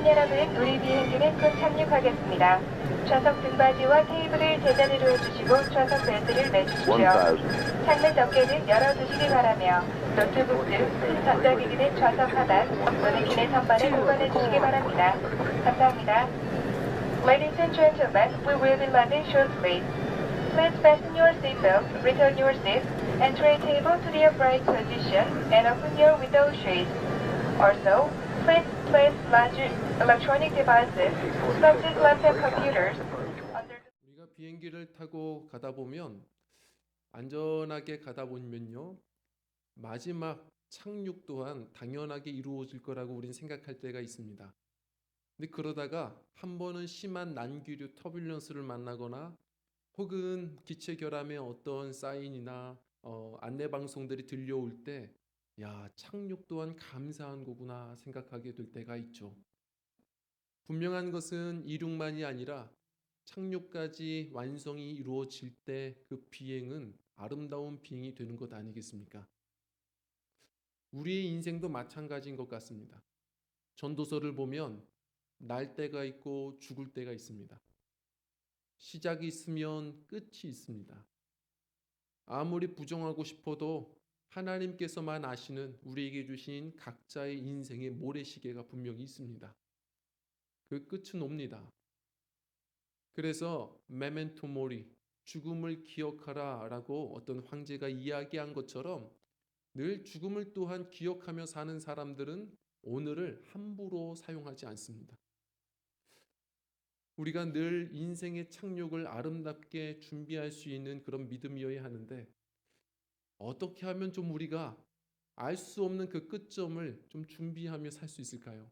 승객 여러분, 우리 비행기는 곧 착륙하겠습니다. 좌석 등받이와 테이블을 제자리로 해주시고 좌석 벨트를 매주십시오. 1000. 창문 덮개는 열어두시기 바라며 노트북 등 큰 전자기기는 좌석 하단 또는 기내 선반에 보관해 주시기 바랍니다. 감사합니다. Ladies and gentlemen, we will be landing shortly. Please fasten your seatbelts, return your seats, and tray table to the upright position, and open your window shades. Also, please place large electronic devices, such as laptop computers, under the 우리가 비행기를 타고 가다 보면 안전하게 가다 보면요, 마지막 착륙 또한 당연하게 이루어질 거라고 우리는 생각할 때가 있습니다. 근데 그러다가 한 번은 심한 난기류 터뷸런스를 만나거나 혹은 기체 결함의 어떤 사인이나 안내 방송들이 들려올 때, 야, 착륙 또한 감사한 거구나 생각하게 될 때가 있죠. 분명한 것은 이륙만이 아니라 착륙까지 완성이 이루어질 때 그 비행은 아름다운 비행이 되는 것 아니겠습니까? 우리의 인생도 마찬가지인 것 같습니다. 전도서를 보면 날 때가 있고 죽을 때가 있습니다. 시작이 있으면 끝이 있습니다. 아무리 부정하고 싶어도 하나님께서만 아시는 우리에게 주신 각자의 인생의 모래시계가 분명히 있습니다. 그 끝은 옵니다. 그래서 메멘토 모리, 죽음을 기억하라 라고 어떤 황제가 이야기한 것처럼 늘 죽음을 또한 기억하며 사는 사람들은 오늘을 함부로 사용하지 않습니다. 우리가 늘 인생의 착륙을 아름답게 준비할 수 있는 그런 믿음이어야 하는데, 어떻게 하면 좀 우리가 알 수 없는 그 끝점을 좀 준비하며 살 수 있을까요?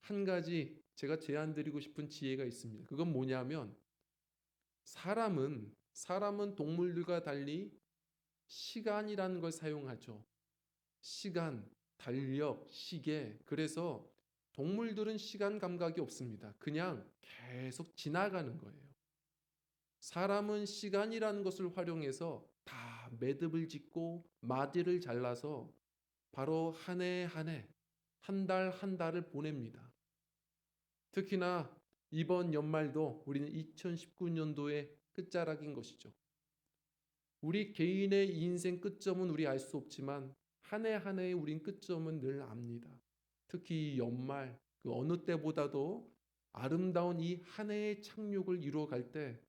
한 가지 제가 제안 드리고 싶은 지혜가 있습니다. 그건 뭐냐면, 사람은 동물들과 달리 시간이라는 걸 사용하죠. 시간, 달력, 시계. 그래서 동물들은 시간 감각이 없습니다. 그냥 계속 지나가는 거예요. 사람은 시간이라는 것을 활용해서 다 매듭을 짓고 마디를 잘라서 바로 한 해 한 해, 한 달 한 달을 보냅니다. 특히나 이번 연말도 우리는 2019년도의 끝자락인 것이죠. 우리 개인의 인생 끝점은 우리 알 수 없지만 한 해 한 해의 우린 끝점은 늘 압니다. 특히 연말 그 어느 때보다도 아름다운 이 한 해의 착륙을 이루어갈 때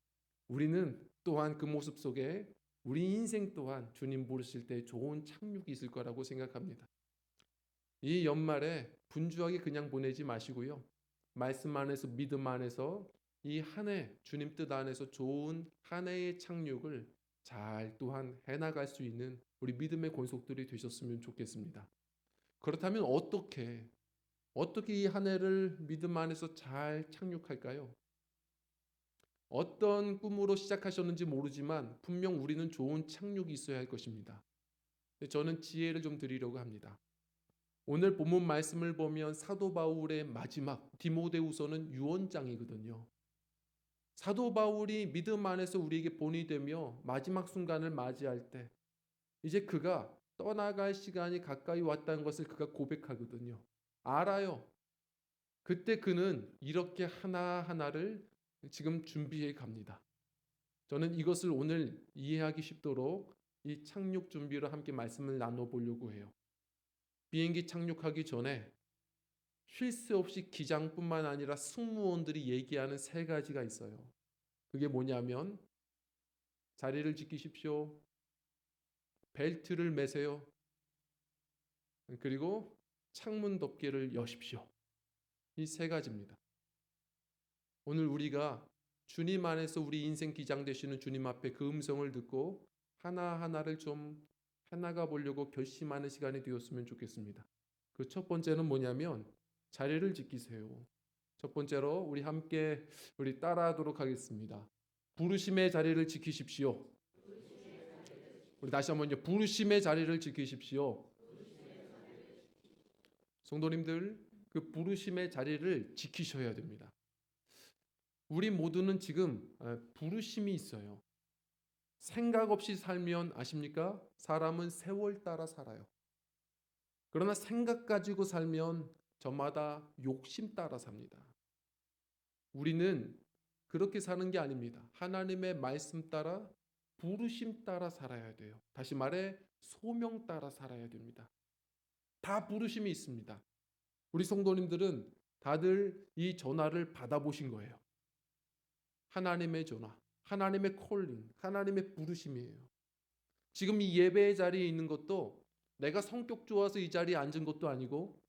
우리는 또한 그 모습 속에 우리 인생 또한 주님 부르실 때 좋은 착륙이 있을 거라고 생각합니다. 이 연말에 분주하게 그냥 보내지 마시고요. 말씀 안에서 믿음 안에서 이 한 해 주님 뜻 안에서 좋은 한 해의 착륙을 잘 또한 해나갈 수 있는 우리 믿음의 권속들이 되셨으면 좋겠습니다. 그렇다면 어떻게 이 한 해를 믿음 안에서 잘 착륙할까요? 어떤 꿈으로 시작하셨는지 모르지만 분명 우리는 좋은 착륙이 있어야 할 것입니다. 저는 지혜를 좀 드리려고 합니다. 오늘 본문 말씀을 보면 사도 바울의 마지막 디모데후서는 유언장이거든요. 사도 바울이 믿음 안에서 우리에게 본이 되며 마지막 순간을 맞이할 때 이제 그가 떠나갈 시간이 가까이 왔다는 것을 그가 고백하거든요. 알아요. 그때 그는 이렇게 하나하나를 지금 준비해 갑니다. 저는 이것을 오늘 이해하기 쉽도록 이 착륙 준비로 함께 말씀을 나눠보려고 해요. 비행기 착륙하기 전에 쉴 새 없이 기장뿐만 아니라 승무원들이 얘기하는 세 가지가 있어요. 그게 뭐냐면 자리를 지키십시오. 벨트를 매세요. 그리고 창문 덮개를 여십시오. 이 세 가지입니다. 오늘 우리가 주님 안에서 우리 인생 기장 되시는 주님 앞에 그 음성을 듣고 하나하나를 좀 해나가 보려고 결심하는 시간이 되었으면 좋겠습니다. 그 첫 번째는 뭐냐면 자리를 지키세요. 첫 번째로 우리 함께 따라하도록 하겠습니다. 부르심의 자리를 지키십시오. 우리 다시 한번요. 부르심의 자리를 지키십시오. 성도님들, 그 부르심의 자리를 지키셔야 됩니다. 우리 모두는 지금 부르심이 있어요. 생각 없이 살면 아십니까? 사람은 세월 따라 살아요. 그러나 생각 가지고 살면 저마다 욕심 따라 삽니다. 우리는 그렇게 사는 게 아닙니다. 하나님의 말씀 따라 부르심 따라 살아야 돼요. 다시 말해 소명 따라 살아야 됩니다. 다 부르심이 있습니다. 우리 성도님들은 다들 이 전화를 받아보신 거예요. 하나님의 전화, 하나님의 콜링, 하나님의 부르심이에요. 지금 이 예배의 자리에 있는 것도 내가 성격 좋아서 이 자리에 앉은 것도 아니고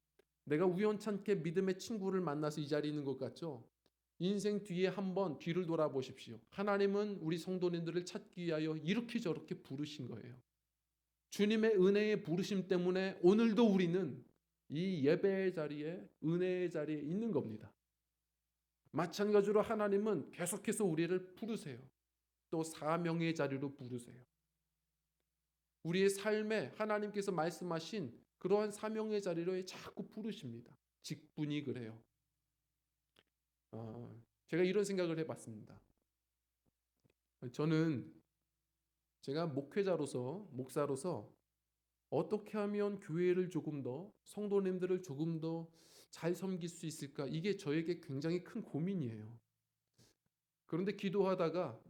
내가 우연찮게 믿음의 친구를 만나서 이 자리에 있는 것 같죠? 인생 뒤에 한번 뒤를 돌아보십시오. 하나님은 우리 성도님들을 찾기 위하여 이렇게 저렇게 부르신 거예요. 주님의 은혜의 부르심 때문에 오늘도 우리는 이 예배의 자리에, 은혜의 자리에 있는 겁니다. 마찬가지로 하나님은 계속해서 우리를 부르세요. 또 사명의 자리로 부르세요. 우리의 삶에 하나님께서 말씀하신 그러한 사명의 자리로 자꾸 부르십니다. 직분이 그래요. 제가 이런 생각을 해봤습니다. 저는 제가 목회자로서, 목사로서 어떻게 하면 교회를 조금 더, 성도님들을 조금 더 잘 섬길 수 있을까? 이게 저에게 굉장히 큰 고민이에요. 그런데 기도하다가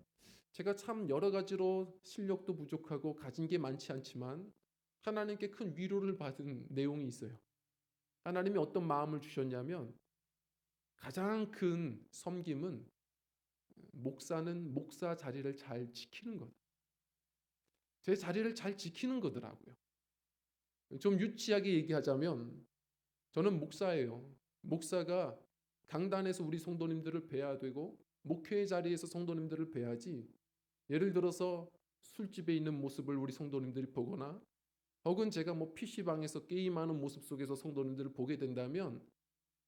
제가 참 여러 가지로 실력도 부족하고 가진 게 많지 않지만 하나님께 큰 위로를 받은 내용이 있어요. 하나님이 어떤 마음을 주셨냐면 가장 큰 섬김은 목사는 목사 자리를 잘 지키는 것. 제 자리를 잘 지키는 거더라고요. 좀 유치하게 얘기하자면 저는 목사예요. 목사가 강단에서 우리 성도님들을 뵈야 되고 목회의 자리에서 성도님들을 뵈야지, 예를 들어서 술집에 있는 모습을 우리 성도님들이 보거나 혹은 제가 PC방에서 게임하는 모습 속에서 성도님들을 보게 된다면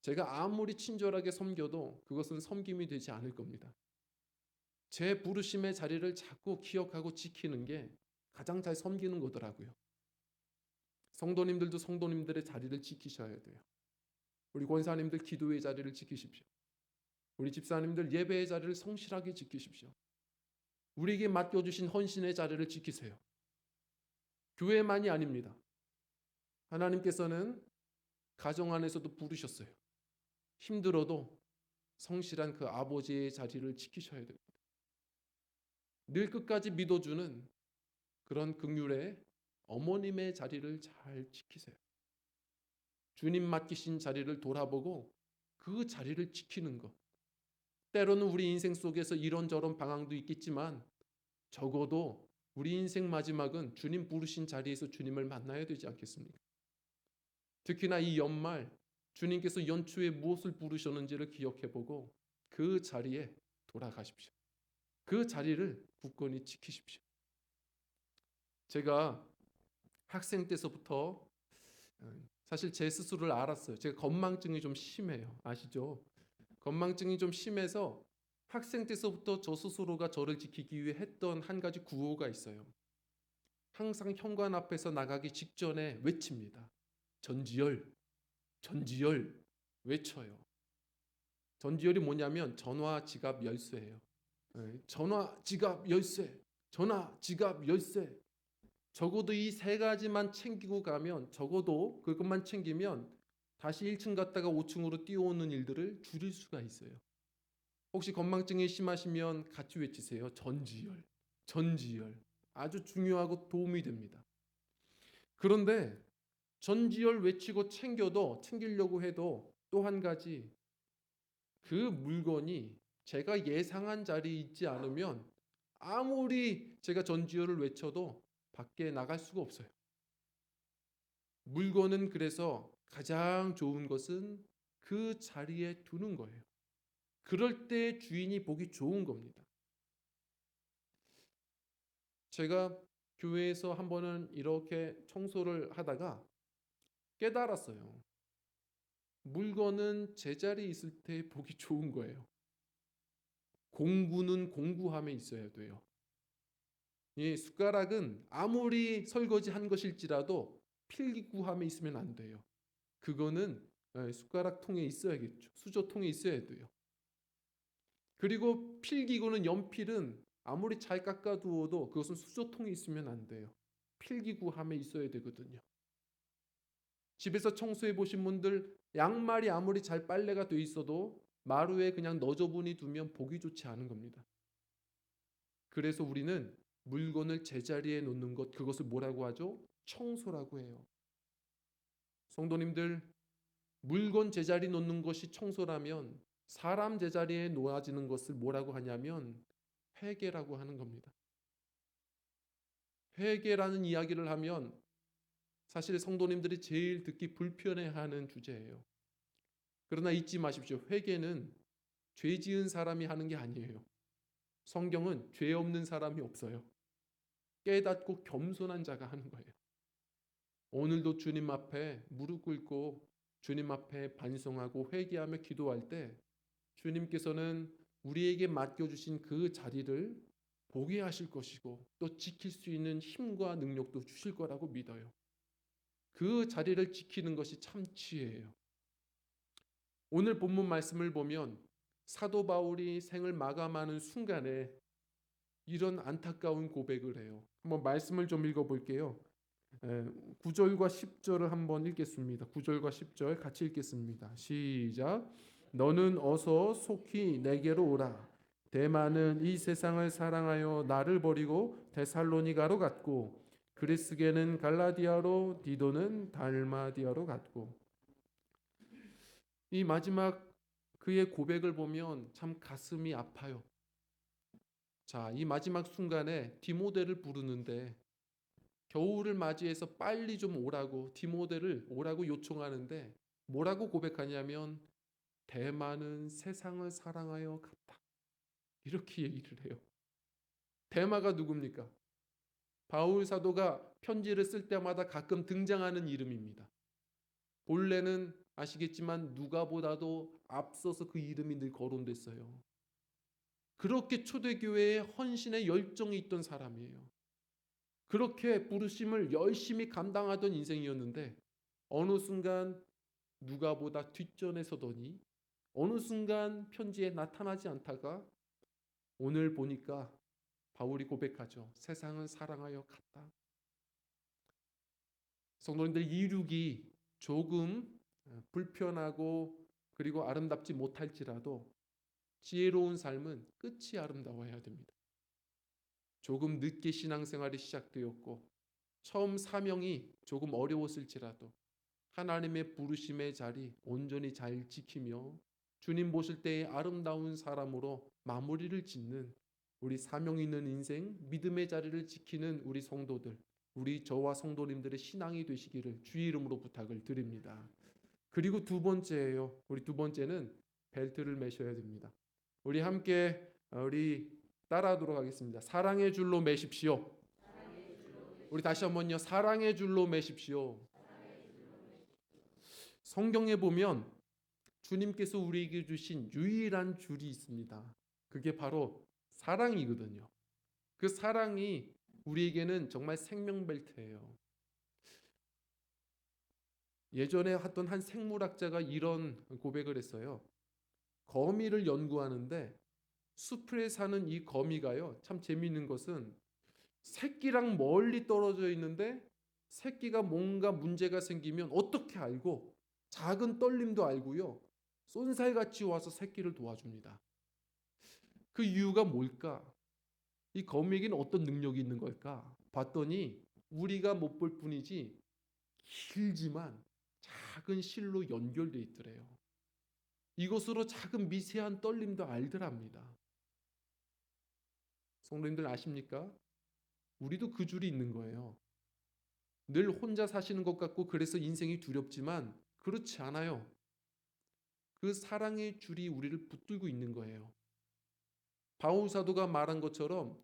제가 아무리 친절하게 섬겨도 그것은 섬김이 되지 않을 겁니다. 제 부르심의 자리를 자꾸 기억하고 지키는 게 가장 잘 섬기는 거더라고요. 성도님들도 성도님들의 자리를 지키셔야 돼요. 우리 권사님들 기도의 자리를 지키십시오. 우리 집사님들 예배의 자리를 성실하게 지키십시오. 우리에게 맡겨주신 헌신의 자리를 지키세요. 교회만이 아닙니다. 하나님께서는 가정 안에서도 부르셨어요. 힘들어도 성실한 그 아버지의 자리를 지키셔야 됩니다. 늘 끝까지 믿어주는 그런 긍휼의 어머님의 자리를 잘 지키세요. 주님 맡기신 자리를 돌아보고 그 자리를 지키는 것. 때로는 우리 인생 속에서 이런저런 방황도 있겠지만 적어도 우리 인생 마지막은 주님 부르신 자리에서 주님을 만나야 되지 않겠습니까? 특히나 이 연말 주님께서 연초에 무엇을 부르셨는지를 기억해보고 그 자리에 돌아가십시오. 그 자리를 굳건히 지키십시오. 제가 학생 때서부터 사실 제 스스로를 알았어요. 제가 건망증이 좀 심해요. 아시죠? 건망증이 좀 심해서 학생 때서부터 저 스스로가 저를 지키기 위해 했던 한 가지 구호가 있어요. 항상 현관 앞에서 나가기 직전에 외칩니다. 전지열, 전지열 외쳐요. 전지열이 뭐냐면 전화, 지갑, 열쇠예요. 전화, 지갑, 열쇠, 전화, 지갑, 열쇠. 적어도 이 세 가지만 챙기고 가면, 적어도 그것만 챙기면 다시 1층 갔다가 5층으로 뛰어오는 일들을 줄일 수가 있어요. 혹시 건망증이 심하시면 같이 외치세요. 전지열, 전지열. 아주 중요하고 도움이 됩니다. 그런데 전지열 외치고 챙기려고 해도 또 한 가지, 그 물건이 제가 예상한 자리에 있지 않으면 아무리 제가 전지열을 외쳐도 밖에 나갈 수가 없어요. 물건은 그래서 가장 좋은 것은 그 자리에 두는 거예요. 그럴 때 주인이 보기 좋은 겁니다. 제가 교회에서 한 번은 이렇게 청소를 하다가 깨달았어요. 물건은 제자리에 있을 때 보기 좋은 거예요. 공구는 공구함에 있어야 돼요. 이 숟가락은 아무리 설거지한 것일지라도 필기구함에 있으면 안 돼요. 그거는 숟가락 통에 있어야겠죠. 수저통에 있어야 돼요. 그리고 필기구는 연필은 아무리 잘 깎아두어도 그것은 수저통에 있으면 안 돼요. 필기구함에 있어야 되거든요. 집에서 청소해 보신 분들 양말이 아무리 잘 빨래가 돼 있어도 마루에 그냥 너저분히 두면 보기 좋지 않은 겁니다. 그래서 우리는 물건을 제자리에 놓는 것, 그것을 뭐라고 하죠? 청소라고 해요. 성도님들, 물건 제자리 놓는 것이 청소라면 사람 제자리에 놓아지는 것을 뭐라고 하냐면 회개라고 하는 겁니다. 회개라는 이야기를 하면 사실 성도님들이 제일 듣기 불편해하는 주제예요. 그러나 잊지 마십시오. 회개는 죄 지은 사람이 하는 게 아니에요. 성경은 죄 없는 사람이 없어요. 깨닫고 겸손한 자가 하는 거예요. 오늘도 주님 앞에 무릎 꿇고 주님 앞에 반성하고 회개하며 기도할 때 주님께서는 우리에게 맡겨주신 그 자리를 보게 하실 것이고 또 지킬 수 있는 힘과 능력도 주실 거라고 믿어요. 그 자리를 지키는 것이 참 지혜예요. 오늘 본문 말씀을 보면 사도 바울이 생을 마감하는 순간에 이런 안타까운 고백을 해요. 한번 말씀을 좀 읽어볼게요. 9절과 10절을 한번 읽겠습니다. 9절과 10절 같이 읽겠습니다. 시작. 너는 어서 속히 내게로 오라. 데마는 이 세상을 사랑하여 나를 버리고 데살로니가로 갔고 그리스게는 갈라디아로 디도는 달마디아로 갔고. 이 마지막 그의 고백을 보면 참 가슴이 아파요. 자, 이 마지막 순간에 디모데를 부르는데 겨울을 맞이해서 빨리 좀 오라고 디모데를 오라고 요청하는데 뭐라고 고백하냐면 데마는 세상을 사랑하여 갔다. 이렇게 얘기를 해요. 데마가 누굽니까? 바울 사도가 편지를 쓸 때마다 가끔 등장하는 이름입니다. 본래는 아시겠지만 누가보다도 앞서서 그 이름이 늘 거론됐어요. 그렇게 초대교회에 헌신의 열정이 있던 사람이에요. 그렇게 부르심을 열심히 감당하던 인생이었는데 어느 순간 누가보다 뒷전에 서더니 어느 순간 편지에 나타나지 않다가 오늘 보니까 바울이 고백하죠. 세상을 사랑하여 갔다. 성도님들, 이륙이 조금 불편하고 그리고 아름답지 못할지라도 지혜로운 삶은 끝이 아름다워야 됩니다. 조금 늦게 신앙생활이 시작되었고 처음 사명이 조금 어려웠을지라도 하나님의 부르심의 자리 온전히 잘 지키며 주님 보실 때의 아름다운 사람으로 마무리를 짓는 우리 사명 있는 인생, 믿음의 자리를 지키는 우리 성도들, 우리 저와 성도님들의 신앙이 되시기를 주의 이름으로 부탁을 드립니다. 그리고 두 번째예요. 우리 두 번째는 벨트를 매셔야 됩니다. 우리 함께 우리 따라하도록 하겠습니다. 사랑의 줄로 매십시오. 우리 다시 한번요. 사랑의 줄로 매십시오. 성경에 보면 주님께서 우리에게 주신 유일한 줄이 있습니다. 그게 바로 사랑이거든요. 그 사랑이 우리에게는 정말 생명벨트예요. 예전에 했던 한 생물학자가 이런 고백을 했어요. 거미를 연구하는데 숲에 사는 이 거미가요. 참 재미있는 것은 새끼랑 멀리 떨어져 있는데 새끼가 뭔가 문제가 생기면 어떻게 알고 작은 떨림도 알고요. 쏜살같이 와서 새끼를 도와줍니다. 그 이유가 뭘까? 이 거미에게는 어떤 능력이 있는 걸까? 봤더니 우리가 못 볼 뿐이지 길지만 작은 실로 연결돼 있더래요. 이것으로 작은 미세한 떨림도 알더랍니다. 성도님들 아십니까? 우리도 그 줄이 있는 거예요. 늘 혼자 사시는 것 같고 그래서 인생이 두렵지만 그렇지 않아요. 그 사랑의 줄이 우리를 붙들고 있는 거예요. 바울 사도가 말한 것처럼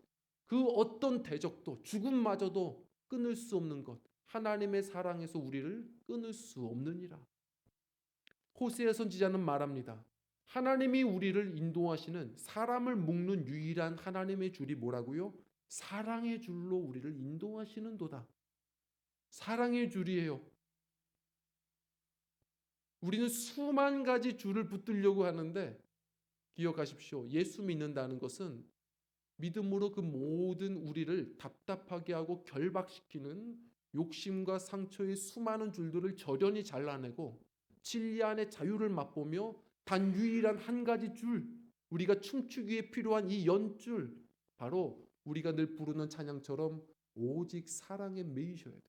그 어떤 대적도 죽음마저도 끊을 수 없는 것, 하나님의 사랑에서 우리를 끊을 수 없느니라. 호세아 선지자는 말합니다. 하나님이 우리를 인도하시는 사람을 묶는 유일한 하나님의 줄이 뭐라고요? 사랑의 줄로 우리를 인도하시는도다. 사랑의 줄이에요. 우리는 수만 가지 줄을 붙들려고 하는데 기억하십시오. 예수 믿는다는 것은 믿음으로 그 모든 우리를 답답하게 하고 결박시키는 욕심과 상처의 수많은 줄들을 저련히 잘라내고 진리 안에 자유를 맛보며 단 유일한 한 가지 줄, 우리가 춤추기 위해 필요한 이 연줄, 바로 우리가 늘 부르는 찬양처럼 오직 사랑에 매이셔야 돼요.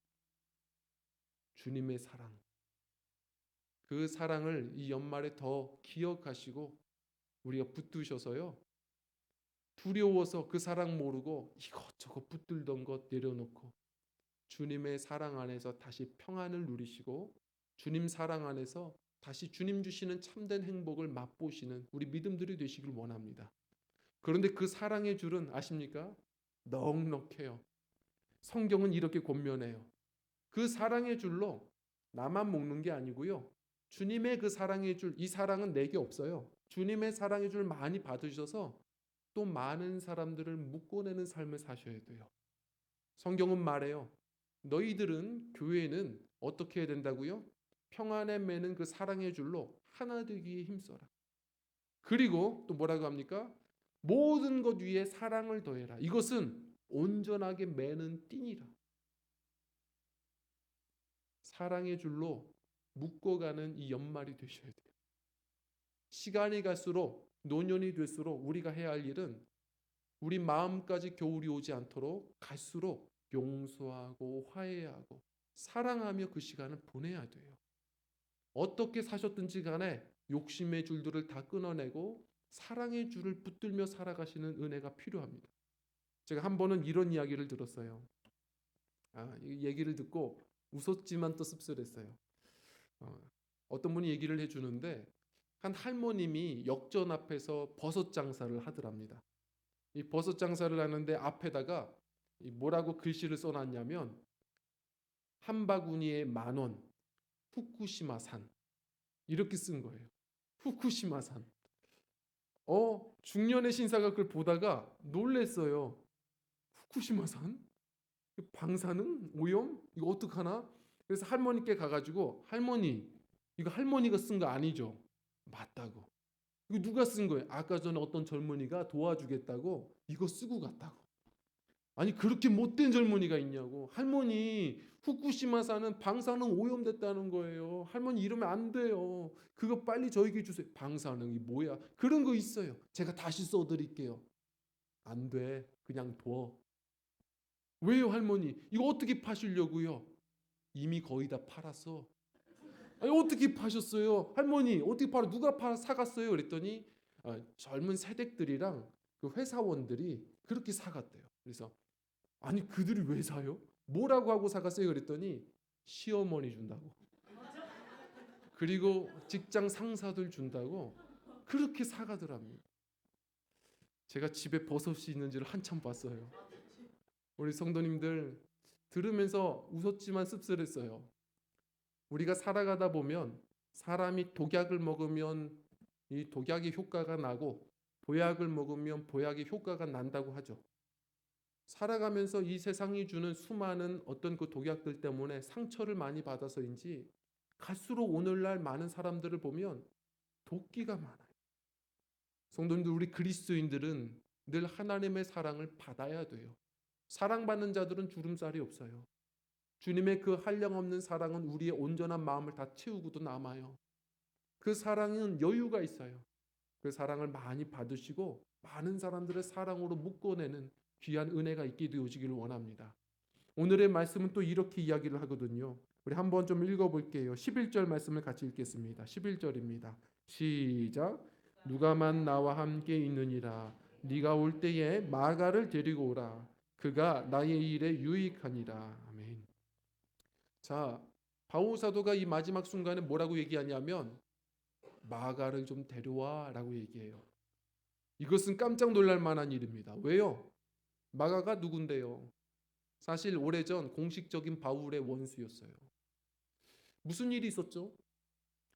주님의 사랑. 그 사랑을 이 연말에 더 기억하시고 우리가 붙드셔서요. 두려워서 그 사랑 모르고 이것저것 붙들던 것 내려놓고 주님의 사랑 안에서 다시 평안을 누리시고 주님 사랑 안에서 다시 주님 주시는 참된 행복을 맛보시는 우리 믿음들이 되시길 원합니다. 그런데 그 사랑의 줄은 아십니까? 넉넉해요. 성경은 이렇게 권면해요. 그 사랑의 줄로 나만 먹는 게 아니고요. 주님의 그 사랑의 줄, 이 사랑은 내게 없어요. 주님의 사랑의 줄 많이 받으셔서 또 많은 사람들을 묶어내는 삶을 사셔야 돼요. 성경은 말해요. 너희들은 교회는 어떻게 해야 된다고요? 평안에 매는 그 사랑의 줄로 하나 되기에 힘써라. 그리고 또 뭐라고 합니까? 모든 것 위에 사랑을 더해라. 이것은 온전하게 매는 띠니라. 사랑의 줄로 묶어가는 이 연말이 되셔야 돼요. 시간이 갈수록 노년이 될수록 우리가 해야 할 일은 우리 마음까지 겨울이 오지 않도록 갈수록 용서하고 화해하고 사랑하며 그 시간을 보내야 돼요. 어떻게 사셨든지 간에 욕심의 줄들을 다 끊어내고 사랑의 줄을 붙들며 살아가시는 은혜가 필요합니다. 제가 한 번은 이런 이야기를 들었어요. 이 얘기를 듣고 웃었지만 또 씁쓸했어요. 어떤 분이 얘기를 해주는데 한 할머님이 역전 앞에서 버섯 장사를 하더랍니다. 이 버섯 장사를 하는데 앞에다가 뭐라고 글씨를 써놨냐면 한 바구니에 10,000원, 후쿠시마산 이렇게 쓴 거예요. 후쿠시마산. 중년의 신사가 그걸 보다가 놀랬어요. 후쿠시마산? 방사능? 오염? 이거 어떡하나? 그래서 할머니께 가가지고 할머니 이거 할머니가 쓴 거 아니죠? 맞다고. 이거 누가 쓴 거예요? 아까 전에 어떤 젊은이가 도와주겠다고 이거 쓰고 갔다고. 아니 그렇게 못된 젊은이가 있냐고. 할머니 후쿠시마산은 방사능 오염됐다는 거예요. 할머니 이러면 안 돼요. 그거 빨리 저에게 주세요. 방사능이 뭐야? 그런 거 있어요. 제가 다시 써드릴게요. 안 돼. 그냥 둬. 왜요 할머니? 이거 어떻게 파시려고요? 이미 거의 다 팔았어. 아니 어떻게 파셨어요? 할머니 어떻게 팔아? 누가 사갔어요? 그랬더니 젊은 세댁들이랑 그 회사원들이 그렇게 사갔대요. 그래서 아니 그들이 왜 사요? 뭐라고 하고 사갔어요? 그랬더니 시어머니 준다고. 그리고 직장 상사들 준다고 그렇게 사가더랍니다. 제가 집에 버섯이 있는지를 한참 봤어요. 우리 성도님들 들으면서 웃었지만 씁쓸했어요. 우리가 살아가다 보면 사람이 독약을 먹으면 이 독약의 효과가 나고 보약을 먹으면 보약의 효과가 난다고 하죠. 살아가면서 이 세상이 주는 수많은 어떤 그 독약들 때문에 상처를 많이 받아서인지 갈수록 오늘날 많은 사람들을 보면 도끼가 많아요. 성도님들 우리 그리스도인들은 늘 하나님의 사랑을 받아야 돼요. 사랑받는 자들은 주름살이 없어요. 주님의 그 한량없는 사랑은 우리의 온전한 마음을 다 채우고도 남아요. 그 사랑은 여유가 있어요. 그 사랑을 많이 받으시고 많은 사람들의 사랑으로 묶어내는 귀한 은혜가 있게 되어지기를 원합니다. 오늘의 말씀은 또 이렇게 이야기를 하거든요. 우리 한번 좀 읽어볼게요. 11절 말씀을 같이 읽겠습니다. 11절입니다. 시작. 누가만 나와 함께 있느니라. 네가 올 때에 마가를 데리고 오라. 그가 나의 일에 유익하니라. 아멘. 자, 바울 사도가 이 마지막 순간에 뭐라고 얘기하냐면 마가를 좀 데려와라고 얘기해요. 이것은 깜짝 놀랄 만한 일입니다. 왜요? 마가가 누군데요? 사실 오래전 공식적인 바울의 원수였어요. 무슨 일이 있었죠?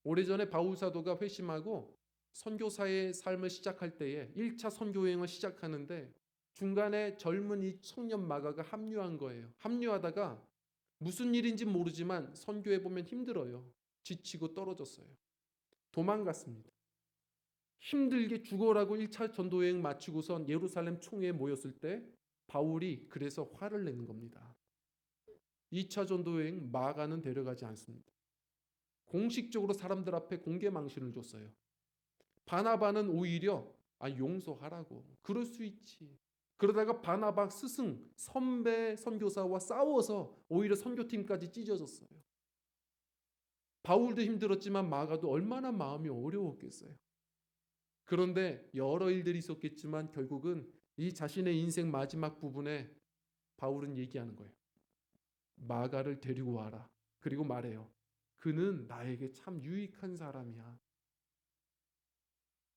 오래전에 바울 사도가 회심하고 선교사의 삶을 시작할 때에 1차 선교 여행을 시작하는데 중간에 젊은 이 청년 마가가 합류한 거예요. 합류하다가 무슨 일인지 모르지만 선교해 보면 힘들어요. 지치고 떨어졌어요. 도망갔습니다. 힘들게 죽어라고 1차 전도 여행 마치고선 예루살렘 총회에 모였을 때 바울이 그래서 화를 내는 겁니다. 2차 전도 여행 마가는 데려가지 않습니다. 공식적으로 사람들 앞에 공개 망신을 줬어요. 바나바는 오히려 용서하라고. 그럴 수 있지. 그러다가 바나바 스승 선배 선교사와 싸워서 오히려 선교팀까지 찢어졌어요. 바울도 힘들었지만 마가도 얼마나 마음이 어려웠겠어요. 그런데 여러 일들이 있었겠지만 결국은 이 자신의 인생 마지막 부분에 바울은 얘기하는 거예요. 마가를 데리고 와라. 그리고 말해요. 그는 나에게 참 유익한 사람이야.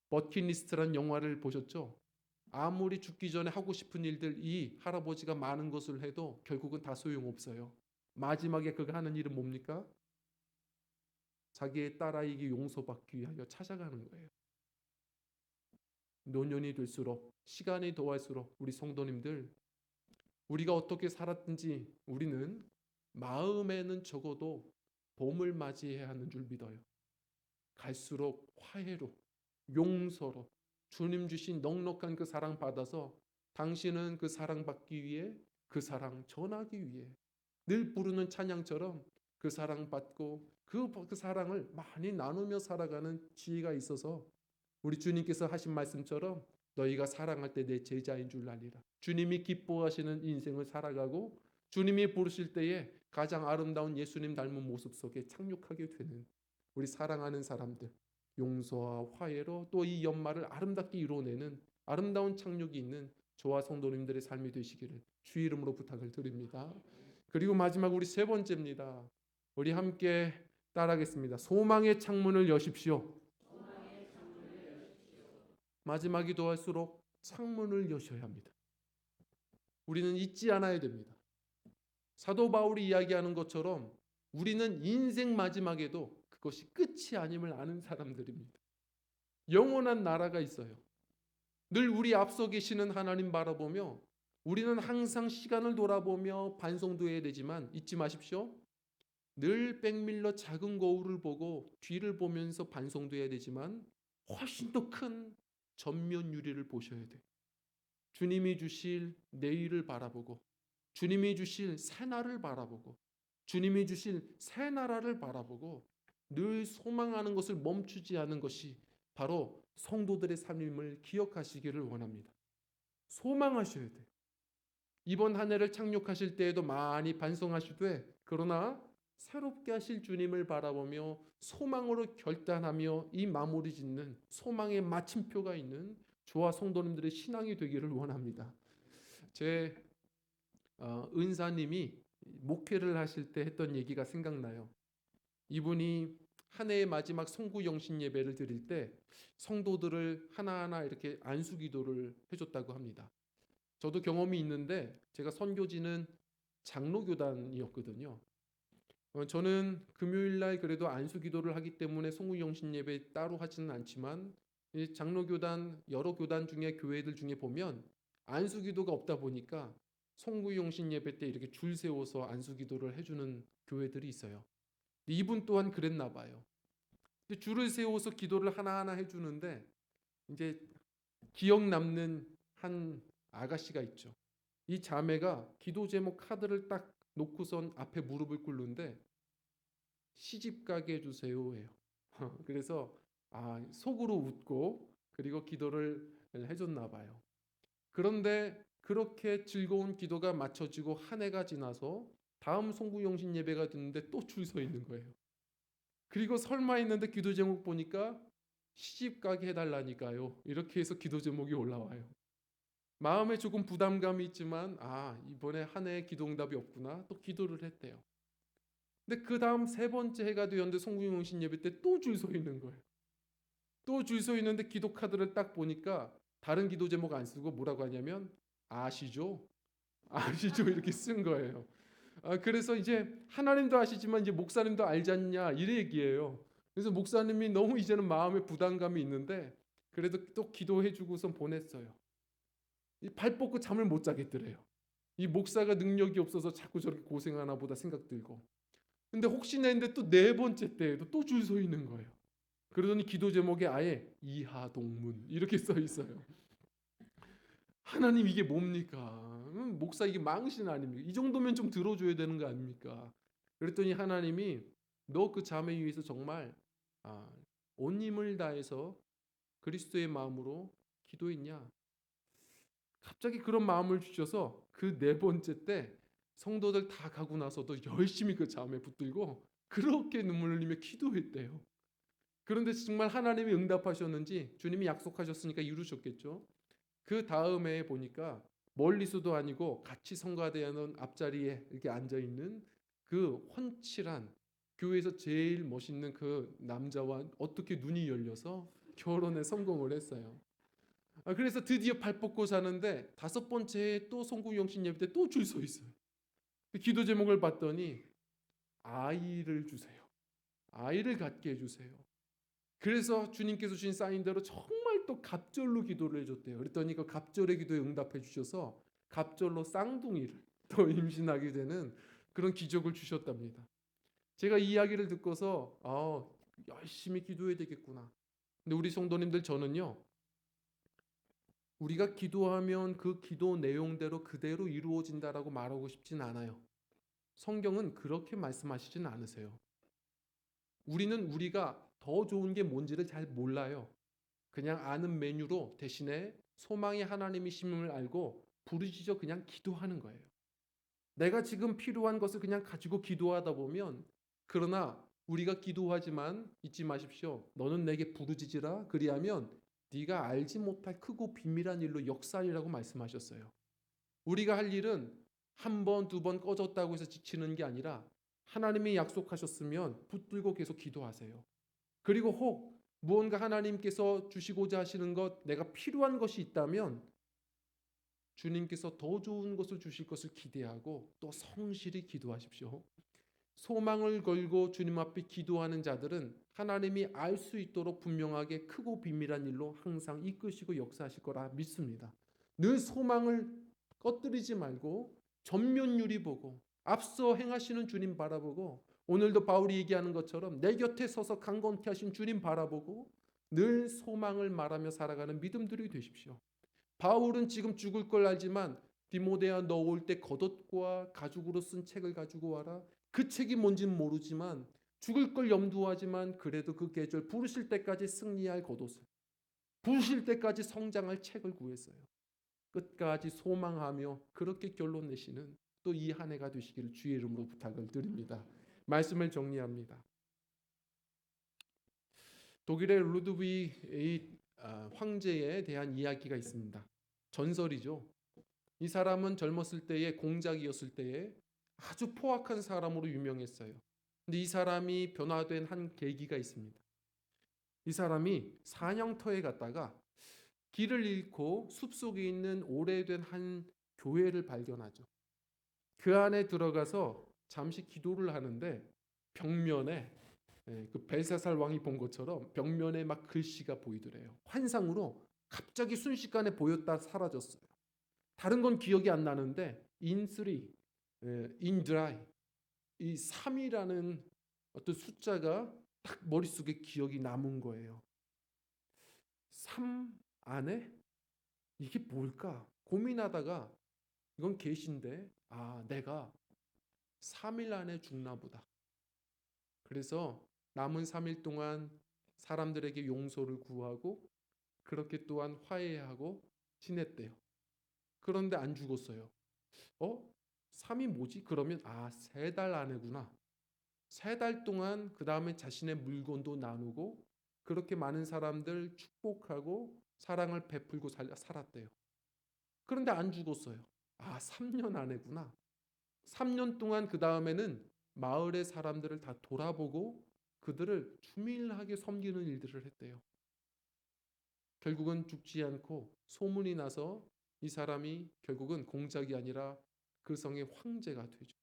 버킷리스트란 영화를 보셨죠? 아무리 죽기 전에 하고 싶은 일들, 이 할아버지가 많은 것을 해도 결국은 다 소용없어요. 마지막에 그가 하는 일은 뭡니까? 자기의 딸아이에게 용서받기 위하여 찾아가는 거예요. 노년이 될수록, 시간이 더할수록 우리 성도님들, 우리가 어떻게 살았든지 우리는 마음에는 적어도 봄을 맞이해야 하는 줄 믿어요. 갈수록 화해로, 용서로 주님 주신 넉넉한 그 사랑 받아서 당신은 그 사랑 받기 위해, 그 사랑 전하기 위해 늘 부르는 찬양처럼 그 사랑 받고 그 사랑을 많이 나누며 살아가는 지혜가 있어서 우리 주님께서 하신 말씀처럼 너희가 사랑할 때 내 제자인 줄 알리라. 주님이 기뻐하시는 인생을 살아가고 주님이 부르실 때에 가장 아름다운 예수님 닮은 모습 속에 착륙하게 되는 우리 사랑하는 사람들, 용서와 화해로 또 이 연말을 아름답게 이루어내는 아름다운 착륙이 있는 저와 성도님들의 삶이 되시기를 주 이름으로 부탁을 드립니다. 그리고 마지막 우리 세 번째입니다. 우리 함께 따라하겠습니다. 소망의 창문을 여십시오. 마지막이 더할수록 창문을 여셔야 합니다. 우리는 잊지 않아야 됩니다. 사도 바울이 이야기하는 것처럼 우리는 인생 마지막에도 그것이 끝이 아님을 아는 사람들입니다. 영원한 나라가 있어요. 늘 우리 앞서 계시는 하나님 바라보며 우리는 항상 시간을 돌아보며 반성도 해야 되지만 잊지 마십시오. 늘 백밀러 작은 거울을 보고 뒤를 보면서 반성도 해야 되지만 훨씬 더 큰 전면 유리를 보셔야 돼요. 주님이 주실 내일을 바라보고 주님이 주실 새날을 바라보고 주님이 주실 새 나라를 바라보고 늘 소망하는 것을 멈추지 않은 것이 바로 성도들의 삶임을 기억하시기를 원합니다. 소망하셔야 돼요. 이번 한 해를 착륙하실 때에도 많이 반성하시되 그러나 새롭게 하실 주님을 바라보며 소망으로 결단하며 이 마무리 짓는 소망의 마침표가 있는 저와 성도님들의 신앙이 되기를 원합니다. 제 은사님이 목회를 하실 때 했던 얘기가 생각나요. 이분이 한 해의 마지막 성구 영신 예배를 드릴 때 성도들을 하나하나 이렇게 안수 기도를 해줬다고 합니다. 저도 경험이 있는데 제가 선교지는 장로교단이었거든요. 저는 금요일날 그래도 안수 기도를 하기 때문에 성구 영신 예배 따로 하지는 않지만 이 장로교단 여러 교단 중에 교회들 중에 보면 안수 기도가 없다 보니까 성구 영신 예배 때 이렇게 줄 세워서 안수 기도를 해주는 교회들이 있어요. 이분 또한 그랬나 봐요. 줄을 세워서 기도를 하나하나 해주는데 이제 기억 남는 한 아가씨가 있죠. 이 자매가 기도 제목 카드를 딱 놓고선 앞에 무릎을 꿇는데 시집 가게 해주세요 해요. 그래서 속으로 웃고 그리고 기도를 해줬나 봐요. 그런데 그렇게 즐거운 기도가 마쳐지고 한 해가 지나서 다음 송구영신 예배가 됐는데 또 줄 서 있는 거예요. 그리고 설마 했는데 기도 제목 보니까 시집 가게 해달라니까요. 이렇게 해서 기도 제목이 올라와요. 마음에 조금 부담감이 있지만 이번에 한 해의 기도 응답이 없구나. 또 기도를 했대요. 근데 그 다음 세 번째 해가 되었는데 송구영신 예배 때 또 줄 서 있는 거예요. 또 줄 서 있는데 기도 카드를 딱 보니까 다른 기도 제목 안 쓰고 뭐라고 하냐면 아시죠? 아시죠? 이렇게 쓴 거예요. 그래서 이제 하나님도 아시지만 이제 목사님도 알지 않냐 이 얘기예요. 그래서 목사님이 너무 이제는 마음에 부담감이 있는데 그래도 또 기도해 주고선 보냈어요. 발 뻗고 잠을 못 자겠더래요. 이 목사가 능력이 없어서 자꾸 저렇게 고생하나 보다 생각 들고. 근데 혹시나 했는데 또 네 번째 때에도 또 줄 서 있는 거예요. 그러더니 기도 제목에 아예 이하동문 이렇게 써 있어요. 하나님 이게 뭡니까? 목사 이게 망신 아닙니까? 이 정도면 좀 들어줘야 되는 거 아닙니까? 그랬더니 하나님이 너 그 자매 위해서 정말 온 힘을 다해서 그리스도의 마음으로 기도했냐? 갑자기 그런 마음을 주셔서 그 네 번째 때 성도들 다 가고 나서도 열심히 그 자매 붙들고 그렇게 눈물 흘리며 기도했대요. 그런데 정말 하나님이 응답하셨는지 주님이 약속하셨으니까 이루셨겠죠. 그 다음에 보니까 멀리서도 아니고 같이 성가대하는 앞자리에 이렇게 앉아 있는 그 훤칠한 교회에서 제일 멋있는 그 남자와 어떻게 눈이 열려서 결혼에 성공을 했어요. 그래서 드디어 발 뻗고 사는데 다섯 번째에 또 송구영신 예배 때 또 줄 서 있어요. 기도 제목을 봤더니 아이를 주세요. 아이를 갖게 해주세요. 그래서 주님께서 주신 사인대로 정말 또 갑절로 기도를 해줬대요. 그랬더니 그 갑절의 기도에 응답해 주셔서 갑절로 쌍둥이를 또 임신하게 되는 그런 기적을 주셨답니다. 제가 이 이야기를 듣고서 열심히 기도해야 되겠구나. 근데 우리 성도님들, 저는요, 우리가 기도하면 그 기도 내용대로 그대로 이루어진다라고 말하고 싶진 않아요. 성경은 그렇게 말씀하시진 않으세요. 우리는 우리가 더 좋은 게 뭔지를 잘 몰라요. 그냥 아는 메뉴로 대신에 소망이 하나님이심을 알고 부르짖어 그냥 기도하는 거예요. 내가 지금 필요한 것을 그냥 가지고 기도하다 보면, 그러나 우리가 기도하지만 잊지 마십시오. 너는 내게 부르짖으라. 그리하면 네가 알지 못할 크고 비밀한 일로 역사하리라고 말씀하셨어요. 우리가 할 일은 한 번, 두 번 꺼졌다고 해서 지치는 게 아니라 하나님이 약속하셨으면 붙들고 계속 기도하세요. 그리고 혹 무언가 하나님께서 주시고자 하시는 것, 내가 필요한 것이 있다면 주님께서 더 좋은 것을 주실 것을 기대하고 또 성실히 기도하십시오. 소망을 걸고 주님 앞에 기도하는 자들은 하나님이 알 수 있도록 분명하게 크고 비밀한 일로 항상 이끄시고 역사하실 거라 믿습니다. 늘 소망을 꺼뜨리지 말고 전면유리 보고 앞서 행하시는 주님 바라보고, 오늘도 바울이 얘기하는 것처럼 내 곁에 서서 강건케 하신 주님 바라보고 늘 소망을 말하며 살아가는 믿음들이 되십시오. 바울은 지금 죽을 걸 알지만 디모데야, 너 올 때 겉옷과 가죽으로 쓴 책을 가지고 와라. 그 책이 뭔지는 모르지만 죽을 걸 염두하지만 그래도 그 계절 부르실 때까지 승리할 겉옷을, 부르실 때까지 성장할 책을 구했어요. 끝까지 소망하며 그렇게 결론 내시는 또 이 한 해가 되시기를 주의 이름으로 부탁을 드립니다. 말씀을 정리합니다. 독일의 루드위히 황제에 대한 이야기가 있습니다. 전설이죠. 이 사람은 젊었을 때에 공작이었을 때에 아주 포악한 사람으로 유명했어요. 근데 이 사람이 변화된 한 계기가 있습니다. 이 사람이 사냥터에 갔다가 길을 잃고 숲속에 있는 오래된 한 교회를 발견하죠. 그 안에 들어가서 잠시 기도를 하는데 벽면에, 그 벨사살 왕이 본 것처럼 벽면에 막 글씨가 보이더래요. 환상으로 갑자기 순식간에 보였다 사라졌어요. 다른 건 기억이 안 나는데 in 3, in dry, 이 3이라는 어떤 숫자가 딱 머릿속에 기억이 남은 거예요. 3 안에 이게 뭘까 고민하다가 이건 계시인데 내가 3일 안에 죽나 보다. 그래서 남은 3일 동안 사람들에게 용서를 구하고 그렇게 또한 화해하고 지냈대요. 그런데 안 죽었어요. 3이 뭐지? 그러면 3달 안에구나. 3달 동안 그 다음에 자신의 물건도 나누고 그렇게 많은 사람들 축복하고 사랑을 베풀고 살았대요. 그런데 안 죽었어요. 3년 안에구나. 3년 동안 그 다음에는 마을의 사람들을 다 돌아보고 그들을 주밀하게 섬기는 일들을 했대요. 결국은 죽지 않고 소문이 나서 이 사람이 결국은 공작이 아니라 그 성의 황제가 되죠.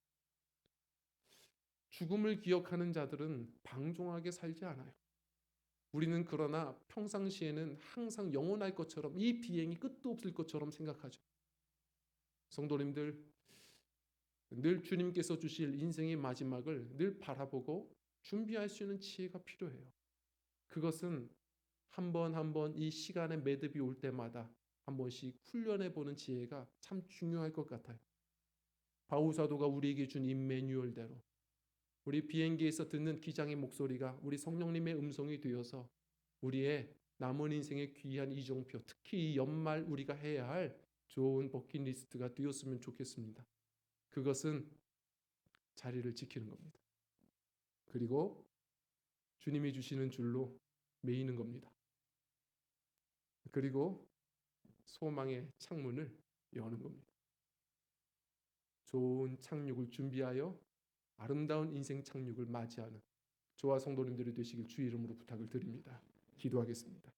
죽음을 기억하는 자들은 방종하게 살지 않아요. 우리는 그러나 평상시에는 항상 영원할 것처럼, 이 비행이 끝도 없을 것처럼 생각하죠. 성도님들, 늘 주님께서 주실 인생의 마지막을 늘 바라보고 준비할 수 있는 지혜가 필요해요. 그것은 한 번 한 번 이 시간의 매듭이 올 때마다 한 번씩 훈련해 보는 지혜가 참 중요할 것 같아요. 바울 사도가 우리에게 준 이 매뉴얼대로 우리 비행기에서 듣는 기장의 목소리가 우리 성령님의 음성이 되어서 우리의 남은 인생의 귀한 이정표, 특히 이 연말 우리가 해야 할 좋은 버킷리스트가 되었으면 좋겠습니다. 그것은 자리를 지키는 겁니다. 그리고 주님이 주시는 줄로 매이는 겁니다. 그리고 소망의 창문을 여는 겁니다. 좋은 착륙을 준비하여 아름다운 인생 착륙을 맞이하는 저와 성도님들이 되시길 주의 이름으로 부탁을 드립니다. 기도하겠습니다.